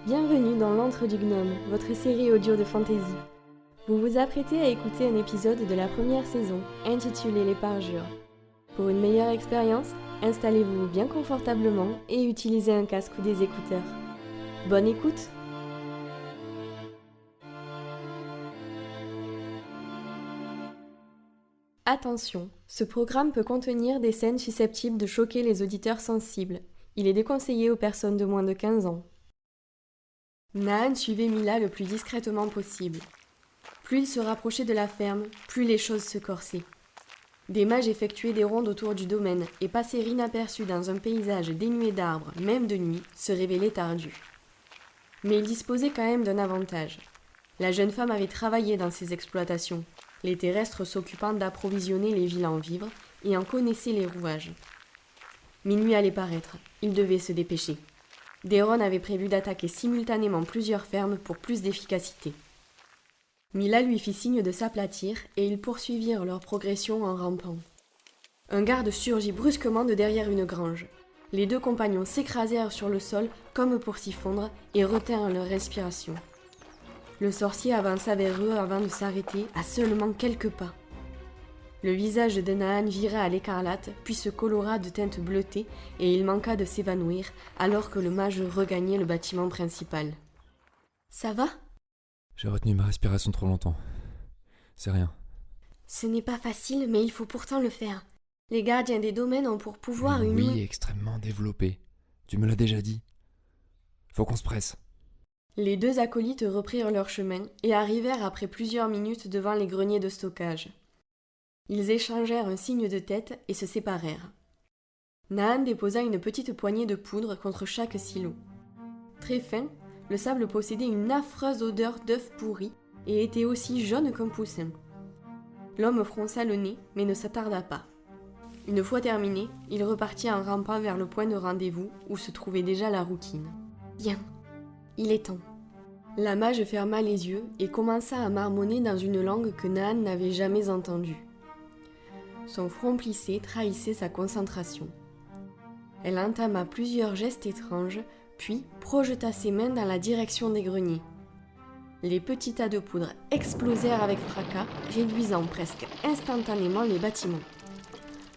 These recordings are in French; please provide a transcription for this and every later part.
Bienvenue dans l'Antre du Gnome, votre série audio de fantasy. Vous vous apprêtez à écouter un épisode de la première saison, intitulé Les Parjures. Pour une meilleure expérience, installez-vous bien confortablement et utilisez un casque ou des écouteurs. Bonne écoute! Attention, ce programme peut contenir des scènes susceptibles de choquer les auditeurs sensibles. Il est déconseillé aux personnes de moins de 15 ans. Naan suivait Mila le plus discrètement possible. Plus il se rapprochait de la ferme, plus les choses se corsaient. Des mages effectuaient des rondes autour du domaine et passer inaperçus dans un paysage dénué d'arbres, même de nuit, se révélait ardu. Mais ils disposaient quand même d'un avantage. La jeune femme avait travaillé dans ces exploitations, les terrestres s'occupant d'approvisionner les villes en vivres et en connaissaient les rouages. Minuit allait paraître, ils devaient se dépêcher. Daeron avait prévu d'attaquer simultanément plusieurs fermes pour plus d'efficacité. Mila lui fit signe de s'aplatir et ils poursuivirent leur progression en rampant. Un garde surgit brusquement de derrière une grange. Les deux compagnons s'écrasèrent sur le sol comme pour s'y fondre et retinrent leur respiration. Le sorcier avança vers eux avant de s'arrêter à seulement quelques pas. Le visage de Naan vira à l'écarlate, puis se colora de teinte bleutée et il manqua de s'évanouir alors que le mage regagnait le bâtiment principal. « Ça va ? » J'ai retenu ma respiration trop longtemps. C'est rien. Ce n'est pas facile, mais il faut pourtant le faire. Les gardiens des domaines ont pour pouvoir une... Oui, extrêmement développé. Tu me l'as déjà dit. Faut qu'on se presse. Les deux acolytes reprirent leur chemin et arrivèrent après plusieurs minutes devant les greniers de stockage. Ils échangèrent un signe de tête et se séparèrent. Naan déposa une petite poignée de poudre contre chaque silo. Très fin, le sable possédait une affreuse odeur d'œuf pourri et était aussi jaune qu'un poussin. L'homme fronça le nez, mais ne s'attarda pas. Une fois terminé, il repartit en rampant vers le point de rendez-vous où se trouvait déjà la rouquine. « Bien, il est temps. » La mage ferma les yeux et commença à marmonner dans une langue que Naan n'avait jamais entendue. Son front plissé trahissait sa concentration. Elle entama plusieurs gestes étranges, puis projeta ses mains dans la direction des greniers. Les petits tas de poudre explosèrent avec fracas, réduisant presque instantanément les bâtiments.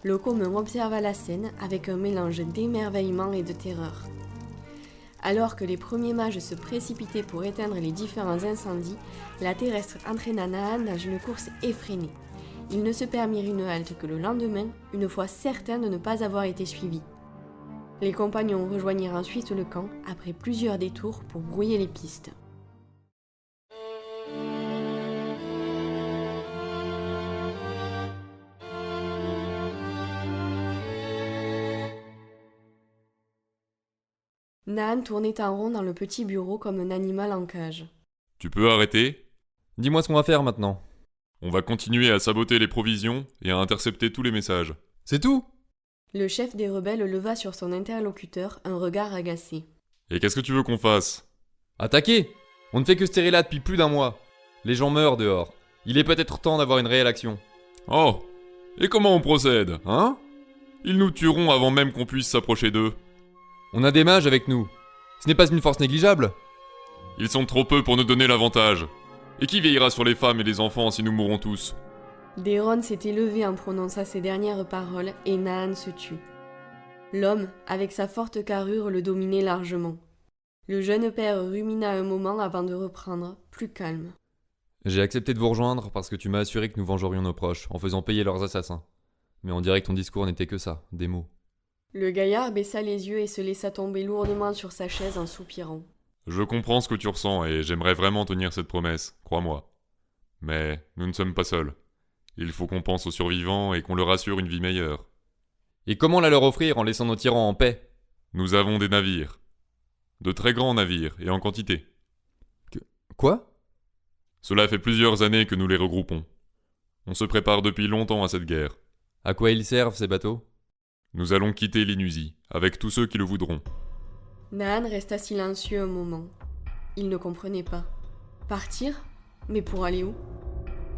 Le commun observa la scène avec un mélange d'émerveillement et de terreur. Alors que les premiers mages se précipitaient pour éteindre les différents incendies, la terrestre entraîna Naan dans une course effrénée. Ils ne se permirent une halte que le lendemain, une fois certains de ne pas avoir été suivis. Les compagnons rejoignirent ensuite le camp après plusieurs détours pour brouiller les pistes. Naan tournait en rond dans le petit bureau comme un animal en cage. « Tu peux arrêter ? Dis-moi ce qu'on va faire maintenant. On va continuer à saboter les provisions et à intercepter tous les messages. C'est tout ? » Le chef des rebelles leva sur son interlocuteur un regard agacé. « Et qu'est-ce que tu veux qu'on fasse ? Attaquer ! On ne fait que se terrer là depuis plus d'un mois. Les gens meurent dehors. Il est peut-être temps d'avoir une réelle action. Oh ! Et comment on procède, hein ? Ils nous tueront avant même qu'on puisse s'approcher d'eux. On a des mages avec nous. Ce n'est pas une force négligeable. Ils sont trop peu pour nous donner l'avantage. Et qui veillera sur les femmes et les enfants si nous mourrons tous ? Daeron s'était levé en prononçant ces dernières paroles et Naan se tut. L'homme, avec sa forte carrure, le dominait largement. Le jeune père rumina un moment avant de reprendre, plus calme. J'ai accepté de vous rejoindre parce que tu m'as assuré que nous vengerions nos proches en faisant payer leurs assassins. Mais on dirait que ton discours n'était que ça, des mots. Le gaillard baissa les yeux et se laissa tomber lourdement sur sa chaise en soupirant. Je comprends ce que tu ressens et j'aimerais vraiment tenir cette promesse, crois-moi. Mais nous ne sommes pas seuls. Il faut qu'on pense aux survivants et qu'on leur assure une vie meilleure. Et comment la leur offrir en laissant nos tyrans en paix ? Nous avons des navires. De très grands navires et en quantité. Quoi ? Cela fait plusieurs années que nous les regroupons. On se prépare depuis longtemps à cette guerre. À quoi ils servent, ces bateaux ? Nous allons quitter l'Inusie, avec tous ceux qui le voudront. Naan resta silencieux un moment. Il ne comprenait pas. Partir ? Mais pour aller où ?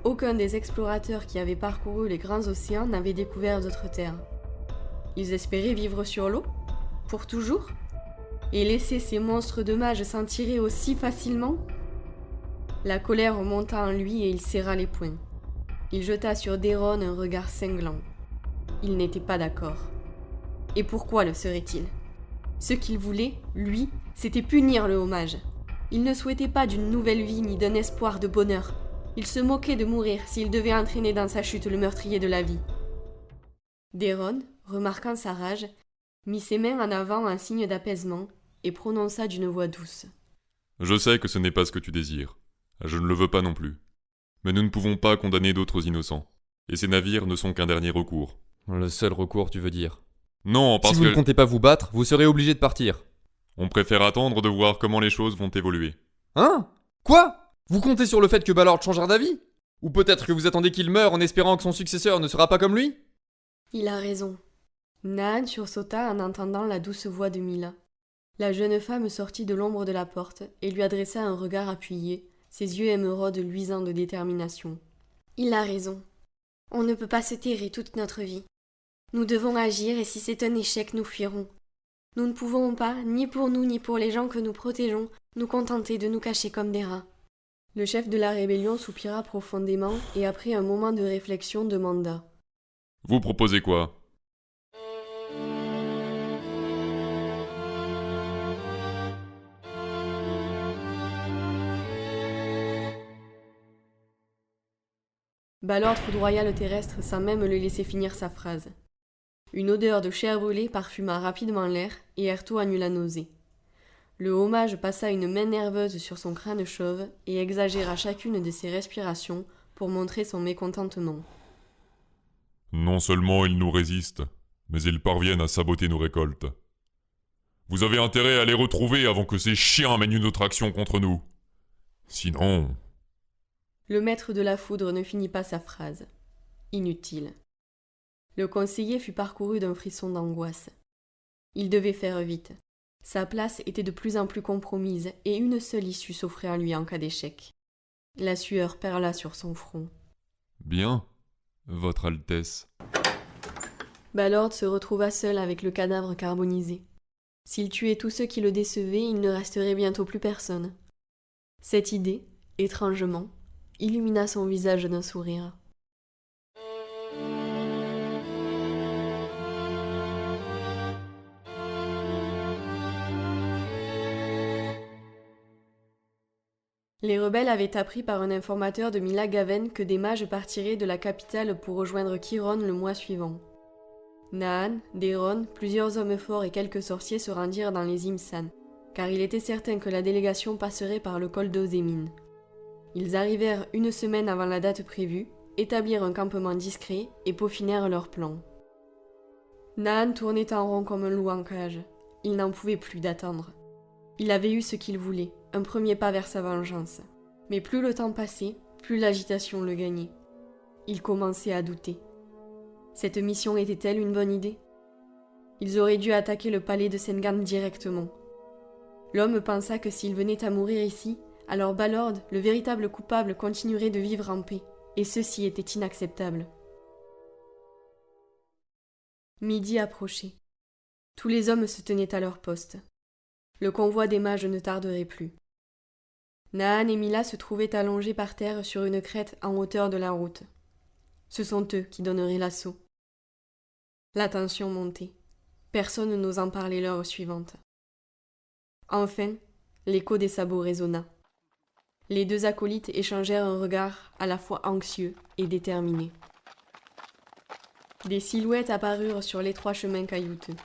Aucun des explorateurs qui avaient parcouru les grands océans n'avait découvert d'autres terres. Ils espéraient vivre sur l'eau ? Pour toujours ? Et laisser ces monstres de mages s'en tirer aussi facilement? La colère monta en lui et il serra les poings. Il jeta sur Déron un regard cinglant. Il n'était pas d'accord. Et pourquoi le serait-il? Ce qu'il voulait, lui, c'était punir le haut-mage. Il ne souhaitait pas d'une nouvelle vie ni d'un espoir de bonheur. Il se moquait de mourir s'il devait entraîner dans sa chute le meurtrier de la vie. Déron, remarquant sa rage, mit ses mains en avant en signe d'apaisement et prononça d'une voix douce. Je sais que ce n'est pas ce que tu désires. Je ne le veux pas non plus. Mais nous ne pouvons pas condamner d'autres innocents. Et ces navires ne sont qu'un dernier recours. Le seul recours, tu veux dire? Non, parce Si vous que... ne comptez pas vous battre, vous serez obligé de partir. On préfère attendre de voir comment les choses vont évoluer. Hein? Quoi? Vous comptez sur le fait que Balord changera d'avis? Ou peut-être que vous attendez qu'il meure en espérant que son successeur ne sera pas comme lui? Il a raison. Nahn sursauta en entendant la douce voix de Mila. La jeune femme sortit de l'ombre de la porte et lui adressa un regard appuyé, ses yeux émeraudes luisants de détermination. Il a raison. On ne peut pas se terrer toute notre vie. Nous devons agir et si c'est un échec, nous fuirons. Nous ne pouvons pas, ni pour nous ni pour les gens que nous protégeons, nous contenter de nous cacher comme des rats. Le chef de la rébellion soupira profondément et après un moment de réflexion demanda. Vous proposez quoi? Balord foudroya le terrestre sans même le laisser finir sa phrase. Une odeur de chair brûlée parfuma rapidement l'air et Erto en eut la nausée. Le haut-mage passa une main nerveuse sur son crâne chauve et exagéra chacune de ses respirations pour montrer son mécontentement. Non seulement ils nous résistent, mais ils parviennent à saboter nos récoltes. Vous avez intérêt à les retrouver avant que ces chiens mènent une autre action contre nous. Sinon... Le maître de la foudre ne finit pas sa phrase. Inutile. Le conseiller fut parcouru d'un frisson d'angoisse. Il devait faire vite. Sa place était de plus en plus compromise et une seule issue s'offrait à lui en cas d'échec. La sueur perla sur son front. Bien, Votre Altesse. Balord se retrouva seul avec le cadavre carbonisé. S'il tuait tous ceux qui le décevaient, il ne resterait bientôt plus personne. Cette idée, étrangement, illumina son visage d'un sourire. Les rebelles avaient appris par un informateur de Mila Gaven que des mages partiraient de la capitale pour rejoindre Chiron le mois suivant. Nahn, Déron, plusieurs hommes forts et quelques sorciers se rendirent dans les Imsan, car il était certain que la délégation passerait par le col d'Ozémine. Ils arrivèrent une semaine avant la date prévue, établirent un campement discret et peaufinèrent leur plan. Nahn tournait en rond comme un loup en cage. Il n'en pouvait plus d'attendre. Il avait eu ce qu'il voulait, un premier pas vers sa vengeance. Mais plus le temps passait, plus l'agitation le gagnait. Il commençait à douter. Cette mission était-elle une bonne idée? Ils auraient dû attaquer le palais de Sengan directement. L'homme pensa que s'il venait à mourir ici, alors Balord, le véritable coupable, continuerait de vivre en paix, et ceci était inacceptable. Midi approchait. Tous les hommes se tenaient à leur poste. Le convoi des mages ne tarderait plus. Nahn et Mila se trouvaient allongés par terre sur une crête en hauteur de la route. Ce sont eux qui donneraient l'assaut. La tension montait. Personne n'osant parler l'heure suivante. Enfin, l'écho des sabots résonna. Les deux acolytes échangèrent un regard à la fois anxieux et déterminé. Des silhouettes apparurent sur l'étroit chemin caillouteux.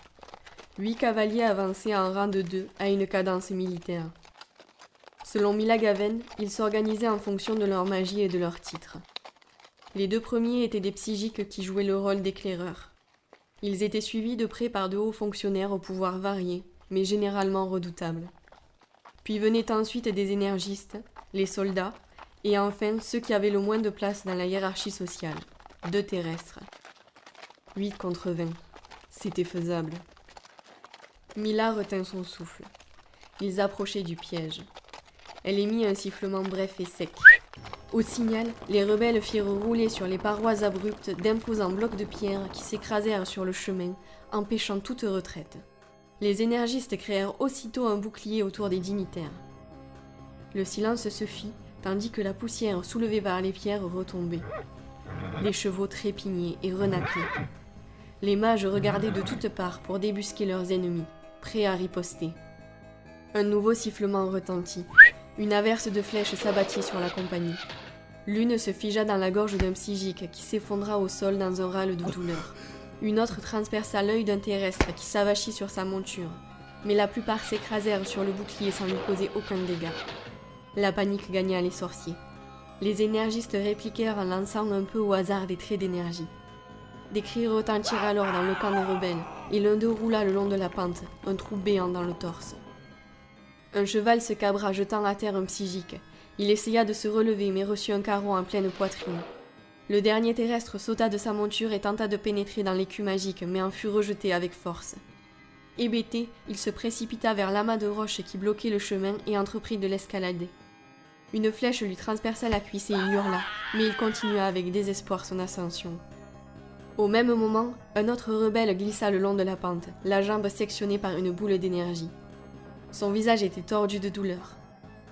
8 cavaliers avançaient en rang de 2 à une cadence militaire. Selon Mila Gaven, ils s'organisaient en fonction de leur magie et de leur titre. Les 2 premiers étaient des psychiques qui jouaient le rôle d'éclaireurs. Ils étaient suivis de près par de hauts fonctionnaires au pouvoir varié, mais généralement redoutables. Puis venaient ensuite des énergistes, les soldats, et enfin ceux qui avaient le moins de place dans la hiérarchie sociale, 2 terrestres. 8 contre 20. C'était faisable. Mila retint son souffle. Ils approchaient du piège. Elle émit un sifflement bref et sec. Au signal, les rebelles firent rouler sur les parois abruptes d'imposants blocs de pierre qui s'écrasèrent sur le chemin, empêchant toute retraite. Les énergistes créèrent aussitôt un bouclier autour des dignitaires. Le silence se fit, tandis que la poussière soulevée par les pierres retombait. Les chevaux trépignaient et renâclaient. Les mages regardaient de toutes parts pour débusquer leurs ennemis, prêts à riposter. Un nouveau sifflement retentit. Une averse de flèches s'abattit sur la compagnie. L'une se figea dans la gorge d'un psychique qui s'effondra au sol dans un râle de douleur. Une autre transperça l'œil d'un terrestre qui s'avachit sur sa monture, mais la plupart s'écrasèrent sur le bouclier sans lui causer aucun dégât. La panique gagna les sorciers. Les énergistes répliquèrent en lançant un peu au hasard des traits d'énergie. Des cris retentirent alors dans le camp des rebelles, et l'un d'eux roula le long de la pente, un trou béant dans le torse. Un cheval se cabra, jetant à terre un psychique. Il essaya de se relever, mais reçut un carreau en pleine poitrine. Le dernier terrestre sauta de sa monture et tenta de pénétrer dans l'écu magique, mais en fut rejeté avec force. Hébété, il se précipita vers l'amas de roches qui bloquait le chemin et entreprit de l'escalader. Une flèche lui transperça la cuisse et il hurla, mais il continua avec désespoir son ascension. Au même moment, un autre rebelle glissa le long de la pente, la jambe sectionnée par une boule d'énergie. Son visage était tordu de douleur.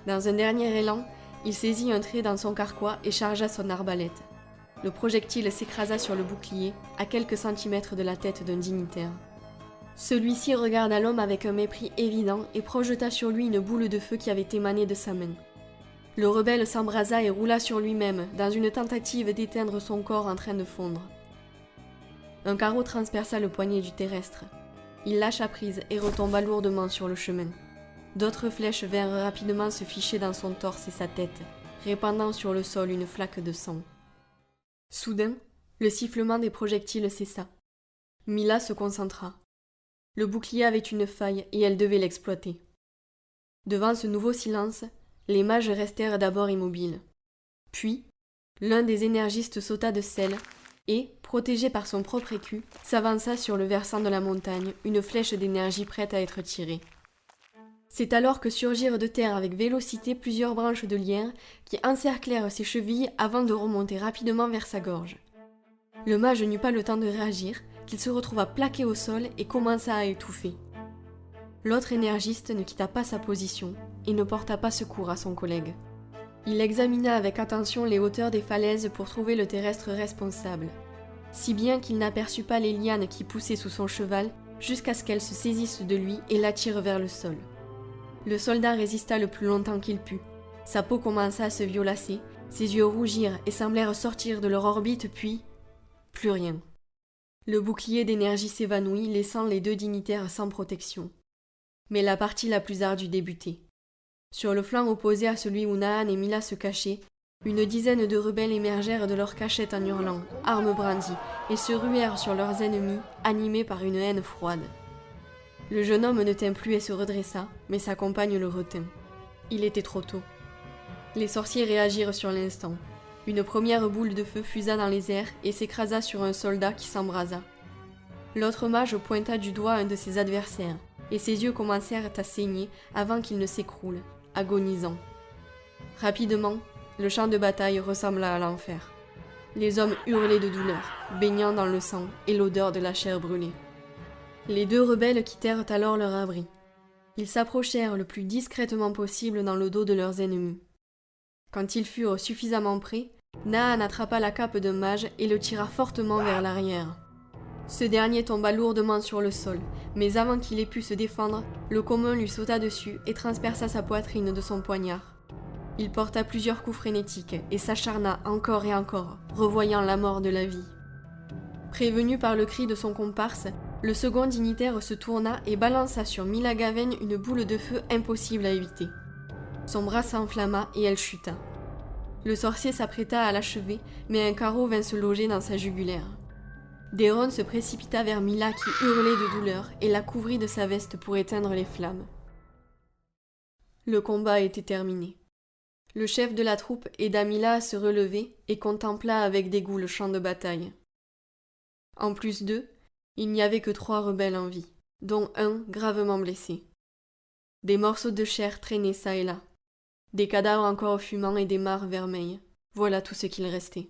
Dans un dernier élan, il saisit un trait dans son carquois et chargea son arbalète. Le projectile s'écrasa sur le bouclier, à quelques centimètres de la tête d'un dignitaire. Celui-ci regarda l'homme avec un mépris évident et projeta sur lui une boule de feu qui avait émané de sa main. Le rebelle s'embrasa et roula sur lui-même, dans une tentative d'éteindre son corps en train de fondre. Un carreau transperça le poignet du terrestre. Il lâcha prise et retomba lourdement sur le chemin. D'autres flèches vinrent rapidement se ficher dans son torse et sa tête, répandant sur le sol une flaque de sang. Soudain, le sifflement des projectiles cessa. Mila se concentra. Le bouclier avait une faille et elle devait l'exploiter. Devant ce nouveau silence, les mages restèrent d'abord immobiles. Puis, l'un des énergistes sauta de selle et, protégé par son propre écu, s'avança sur le versant de la montagne, une flèche d'énergie prête à être tirée. C'est alors que surgirent de terre avec vélocité plusieurs branches de lierre qui encerclèrent ses chevilles avant de remonter rapidement vers sa gorge. Le mage n'eut pas le temps de réagir, qu'il se retrouva plaqué au sol et commença à étouffer. L'autre énergiste ne quitta pas sa position et ne porta pas secours à son collègue. Il examina avec attention les hauteurs des falaises pour trouver le terrestre responsable, si bien qu'il n'aperçut pas les lianes qui poussaient sous son cheval jusqu'à ce qu'elles se saisissent de lui et l'attirent vers le sol. Le soldat résista le plus longtemps qu'il put. Sa peau commença à se violacer, ses yeux rougirent et semblèrent sortir de leur orbite, puis... plus rien. Le bouclier d'énergie s'évanouit, laissant les deux dignitaires sans protection. Mais la partie la plus ardue débutait. Sur le flanc opposé à celui où Naan et Mila se cachaient, une dizaine de rebelles émergèrent de leur cachette en hurlant, armes brandies, et se ruèrent sur leurs ennemis, animés par une haine froide. Le jeune homme ne tint plus et se redressa, mais sa compagne le retint. Il était trop tôt. Les sorciers réagirent sur l'instant. Une première boule de feu fusa dans les airs et s'écrasa sur un soldat qui s'embrasa. L'autre mage pointa du doigt un de ses adversaires, et ses yeux commencèrent à saigner avant qu'il ne s'écroule, agonisant. Rapidement, le champ de bataille ressembla à l'enfer. Les hommes hurlaient de douleur, baignant dans le sang et l'odeur de la chair brûlée. Les deux rebelles quittèrent alors leur abri. Ils s'approchèrent le plus discrètement possible dans le dos de leurs ennemis. Quand ils furent suffisamment près, Naan attrapa la cape d'un mage et le tira fortement vers l'arrière. Ce dernier tomba lourdement sur le sol, mais avant qu'il ait pu se défendre, le commun lui sauta dessus et transperça sa poitrine de son poignard. Il porta plusieurs coups frénétiques et s'acharna encore et encore, revoyant la mort de la vie. Prévenu par le cri de son comparse, le second dignitaire se tourna et balança sur Mila Gaven une boule de feu impossible à éviter. Son bras s'enflamma et elle chuta. Le sorcier s'apprêta à l'achever, mais un carreau vint se loger dans sa jugulaire. Déron se précipita vers Mila qui hurlait de douleur et la couvrit de sa veste pour éteindre les flammes. Le combat était terminé. Le chef de la troupe aida Mila à se relever et contempla avec dégoût le champ de bataille. En plus d'eux, il n'y avait que 3 rebelles en vie, dont un gravement blessé. Des morceaux de chair traînaient çà et là. Des cadavres encore fumants et des mares vermeilles. Voilà tout ce qu'il restait.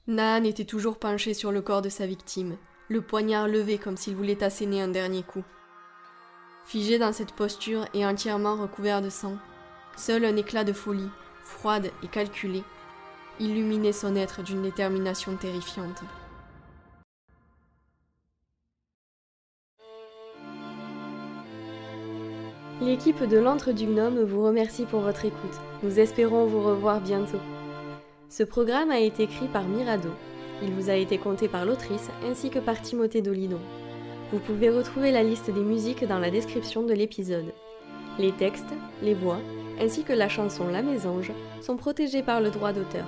Naan était toujours penché sur le corps de sa victime, le poignard levé comme s'il voulait asséner un dernier coup. Figé dans cette posture et entièrement recouvert de sang, seul un éclat de folie, froide et calculée, illuminait son être d'une détermination terrifiante. L'équipe de l'Antre du Gnome vous remercie pour votre écoute. Nous espérons vous revoir bientôt. Ce programme a été écrit par Mirado. Il vous a été conté par l'autrice ainsi que par Timothée Dolidon. Vous pouvez retrouver la liste des musiques dans la description de l'épisode. Les textes, les voix, ainsi que la chanson La Mésange sont protégés par le droit d'auteur.